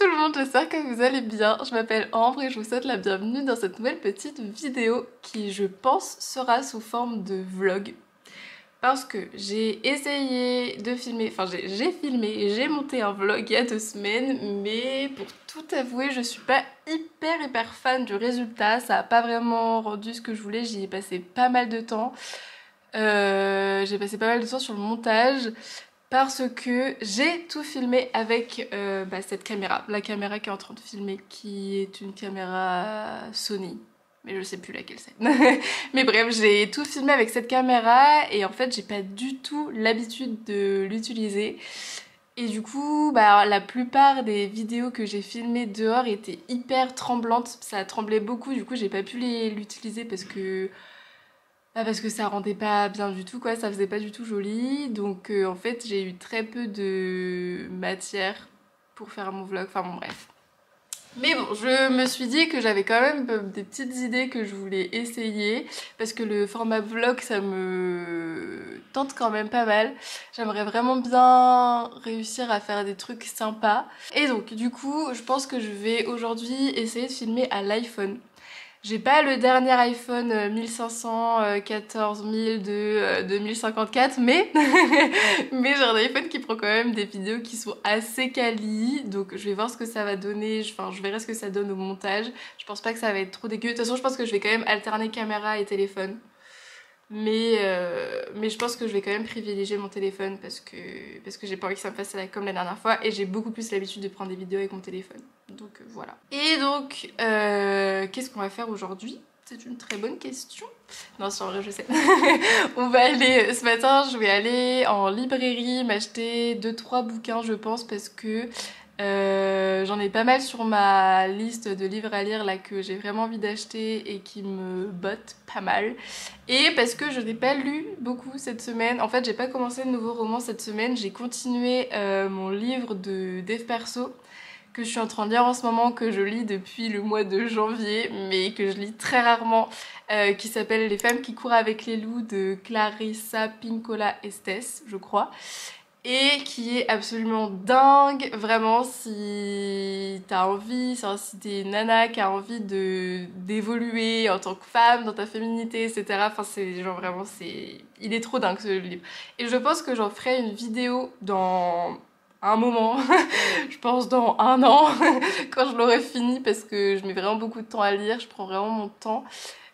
tout le monde, j'espère que vous allez bien. Je m'appelle Ambre et je vous souhaite la bienvenue dans cette nouvelle petite vidéo qui, je pense, sera sous forme de vlog. Parce que j'ai essayé de filmer, enfin j'ai filmé et j'ai monté un vlog il y a 2 semaines, mais pour tout avouer, je suis pas hyper fan du résultat. Ça a pas vraiment rendu ce que je voulais, j'y ai passé pas mal de temps. J'ai passé pas mal de temps sur le montage. Parce que j'ai tout filmé avec cette caméra, la caméra qui est en train de filmer, qui est une caméra Sony, mais je sais plus laquelle c'est. Mais bref, j'ai tout filmé avec cette caméra et en fait j'ai pas du tout l'habitude de l'utiliser. Et du coup, la plupart des vidéos que j'ai filmées dehors étaient hyper tremblantes, ça tremblait beaucoup, du coup j'ai pas pu l'utiliser parce que ça rendait pas bien du tout, quoi, ça faisait pas du tout joli. Donc en fait j'ai eu très peu de matière pour faire mon vlog, enfin bon bref. Mais bon, je me suis dit que j'avais quand même des petites idées que je voulais essayer parce que le format vlog ça me tente quand même pas mal. J'aimerais vraiment bien réussir à faire des trucs sympas. Et donc du coup je pense que je vais aujourd'hui essayer de filmer à l'iPhone. J'ai pas le dernier iPhone 1500, 14000 de 2054, mais, mais j'ai un iPhone qui prend quand même des vidéos qui sont assez quali, donc je vais voir ce que ça va donner, enfin je verrai ce que ça donne au montage. Je pense pas que ça va être trop dégueu, de toute façon je pense que je vais quand même alterner caméra et téléphone. Mais je pense que je vais quand même privilégier mon téléphone parce que j'ai pas envie que ça me fasse comme la dernière fois et j'ai beaucoup plus l'habitude de prendre des vidéos avec mon téléphone. Donc voilà. Et donc, qu'est-ce qu'on va faire aujourd'hui? C'est une très bonne question. Non, c'est en vrai, je sais. On va aller, ce matin, je vais aller en librairie m'acheter 2-3 bouquins, je pense, parce que j'en ai pas mal sur ma liste de livres à lire là que j'ai vraiment envie d'acheter et qui me bottent pas mal. Et parce que je n'ai pas lu beaucoup cette semaine. En fait, j'ai pas commencé de nouveau roman cette semaine. J'ai continué mon livre de dev perso que je suis en train de lire en ce moment, que je lis depuis le mois de janvier, mais que je lis très rarement, qui s'appelle Les femmes qui courent avec les loups de Clarissa Pinkola Estes, je crois. Et qui est absolument dingue, vraiment, si t'as envie, si t'es une nana qui a envie d'évoluer en tant que femme, dans ta féminité, etc. Enfin, c'est genre vraiment, il est trop dingue ce livre. Et je pense que j'en ferai une vidéo dans un moment, je pense dans 1 an, quand je l'aurai fini, parce que je mets vraiment beaucoup de temps à lire, je prends vraiment mon temps.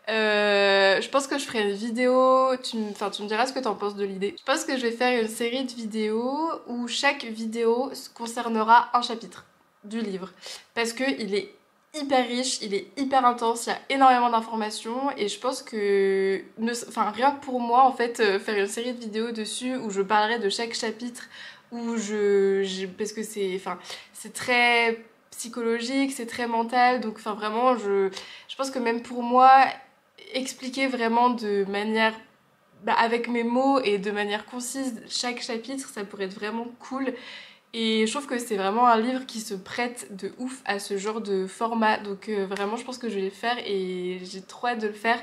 Je pense que je ferai une vidéo, tu me diras ce que t'en penses de l'idée. Je pense que je vais faire une série de vidéos où chaque vidéo concernera un chapitre du livre. Parce qu'il est hyper riche, il est hyper intense, il y a énormément d'informations et je pense que, rien que pour moi en fait, faire une série de vidéos dessus où je parlerai de chaque chapitre, où parce que c'est très psychologique, c'est très mental, donc vraiment je pense que même pour moi, expliquer vraiment de manière avec mes mots et de manière concise chaque chapitre, ça pourrait être vraiment cool. Et je trouve que c'est vraiment un livre qui se prête de ouf à ce genre de format, donc vraiment je pense que je vais le faire et j'ai trop hâte de le faire.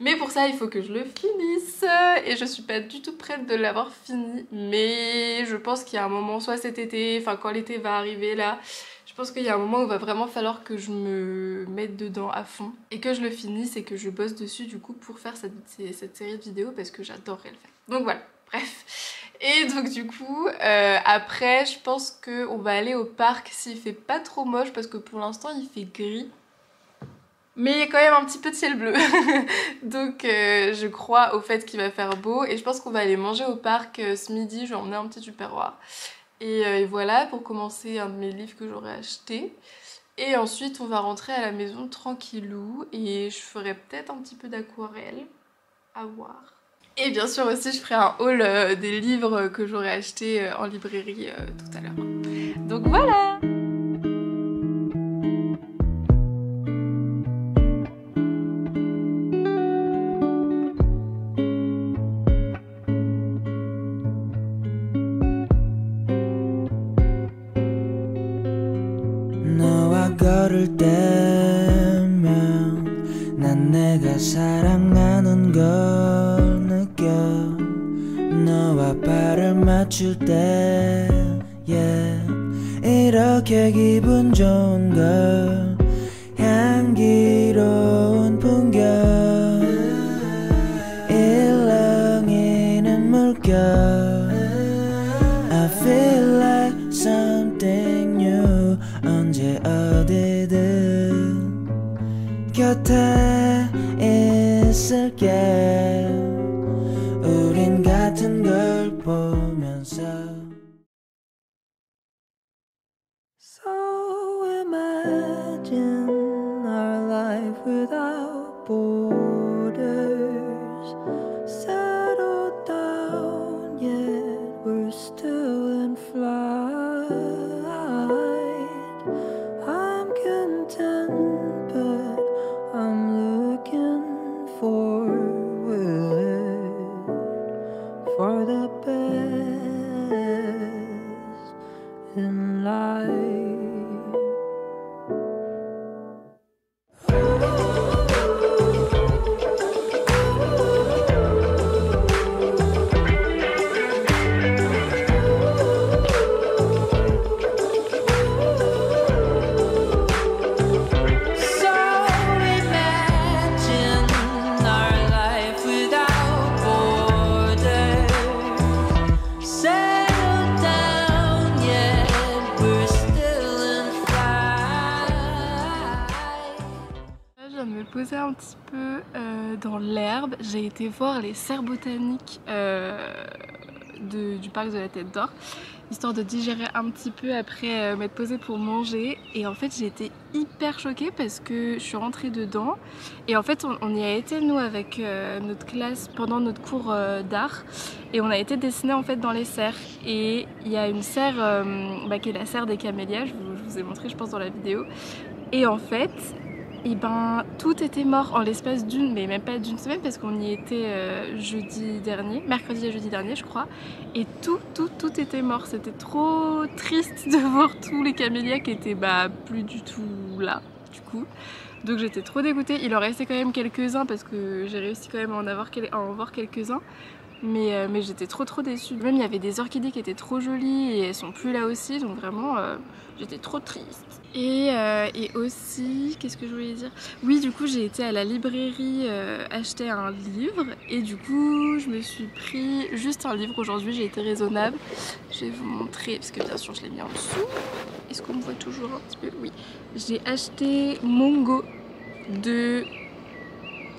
Mais pour ça il faut que je le finisse et je suis pas du tout prête de l'avoir fini, mais je pense qu'il y a un moment, soit cet été, quand l'été va arriver là, je pense qu'il y a un moment où il va vraiment falloir que je me mette dedans à fond et que je le finisse et que je bosse dessus du coup pour faire cette série de vidéos parce que j'adorerais le faire. Donc voilà, bref. Et donc du coup, après je pense qu'on va aller au parc s'il fait pas trop moche parce que pour l'instant il fait gris. Mais il y a quand même un petit peu de ciel bleu. Donc je crois au fait qu'il va faire beau et je pense qu'on va aller manger au parc ce midi, je vais emmener un petit tupperware. Et voilà, pour commencer un de mes livres que j'aurais acheté. Et ensuite on va rentrer à la maison tranquillou et je ferai peut-être un petit peu d'aquarelle, à voir. Et bien sûr aussi je ferai un haul des livres que j'aurais achetés en librairie tout à l'heure. Donc voilà! 걸을 때면 난 내가 사랑하는 걸 느껴 너와 발을 맞출 때 yeah. 이런 이렇게 기분 좋은 걸 향기로운 풍경 일렁이는 물결 I feel like something new 언제 어디든 곁에 있을게 우린 같은 걸 보면서 So imagine our life without borders Settle down yet we're still in flight I'm content but I'm looking forward for the best in life. Poser un petit peu dans l'herbe. J'ai été voir les serres botaniques du parc de la Tête d'Or, histoire de digérer un petit peu après m'être posée pour manger. Et en fait j'ai été hyper choquée parce que je suis rentrée dedans et en fait on y a été nous avec notre classe pendant notre cours d'art et on a été dessiner en fait dans les serres et il y a une serre qui est la serre des camélias, je vous ai montré je pense dans la vidéo et en fait et ben tout était mort en l'espace mais même pas d'une semaine parce qu'on y était mercredi et jeudi dernier je crois et tout était mort. C'était trop triste de voir tous les camélias qui étaient plus du tout là du coup. Donc j'étais trop dégoûtée, il en restait quand même quelques-uns parce que j'ai réussi quand même à en voir quelques-uns. Mais j'étais trop déçue. Même il y avait des orchidées qui étaient trop jolies et elles sont plus là aussi donc vraiment j'étais trop triste. Et aussi, qu'est-ce que je voulais dire? Oui du coup j'ai été à la librairie acheter un livre et du coup je me suis pris juste un livre aujourd'hui, j'ai été raisonnable. Je vais vous montrer parce que bien sûr je l'ai mis en dessous. Est-ce qu'on me voit toujours un petit peu? Oui. J'ai acheté Mongo de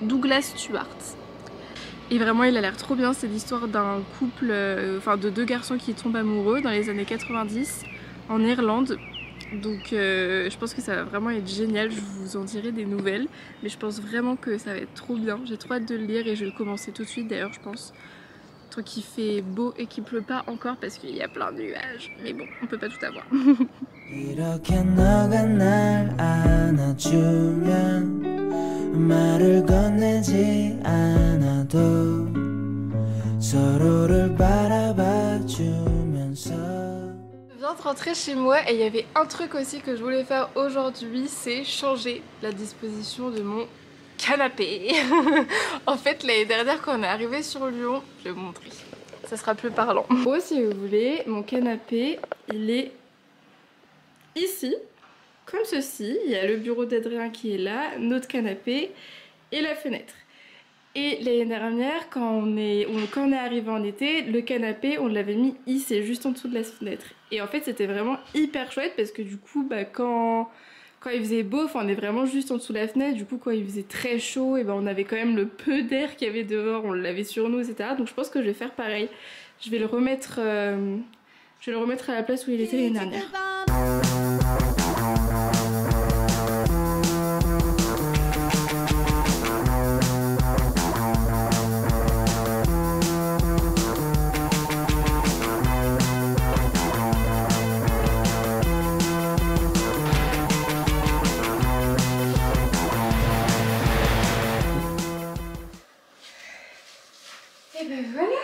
Douglas Stuart. Et vraiment il a l'air trop bien, c'est l'histoire d'un couple, de deux garçons qui tombent amoureux dans les années 90 en Irlande. Donc je pense que ça va vraiment être génial, je vous en dirai des nouvelles. Mais je pense vraiment que ça va être trop bien, j'ai trop hâte de le lire et je vais le commencer tout de suite d'ailleurs je pense. Tant qu'il fait beau et qu'il pleut pas encore parce qu'il y a plein de nuages. Mais bon, on peut pas tout avoir. 말을 건네지 않아도 서로를 바라봐 주면서. Je viens de rentrer chez moi et il y avait un truc aussi que je voulais faire aujourd'hui, c'est changer la disposition de mon canapé. En fait l'année dernière quand on est arrivé sur Lyon, je vais vous montrer, ça sera plus parlant. Bon, si vous voulez, mon canapé il est ici. Comme ceci, il y a le bureau d'Adrien qui est là, notre canapé et la fenêtre. Et l'année dernière, quand on est arrivé en été, le canapé, on l'avait mis ici, juste en dessous de la fenêtre. Et en fait, c'était vraiment hyper chouette parce que du coup, quand il faisait beau, on est vraiment juste en dessous de la fenêtre. Du coup, quand il faisait très chaud, et on avait quand même le peu d'air qu'il y avait dehors, on l'avait sur nous, etc. Donc je pense que je vais faire pareil. Je vais le remettre à la place où il était l'année dernière. Et ben voilà.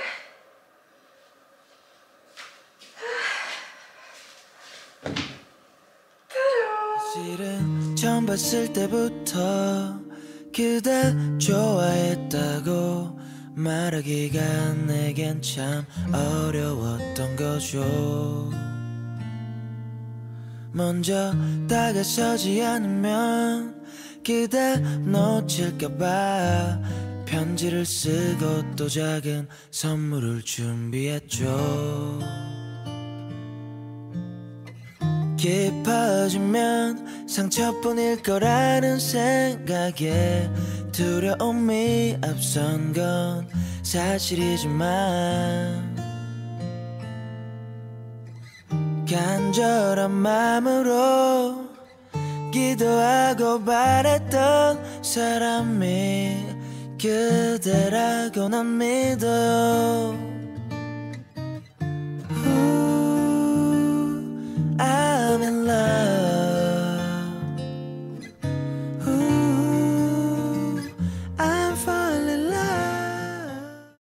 실은 처음 봤을 때부터 그대 좋아했다고 말하기가 내겐 참 어려웠던 거죠. 먼저 다가서지 않으면 그대 놓칠까봐 편지를 쓰고 또 작은 선물을 준비했죠. 깊어지면 상처뿐일 거라는 생각에 두려움이 앞선 건 사실이지만 간절한 마음으로 기도하고 바랬던 사람이 그대라고 난 믿어요.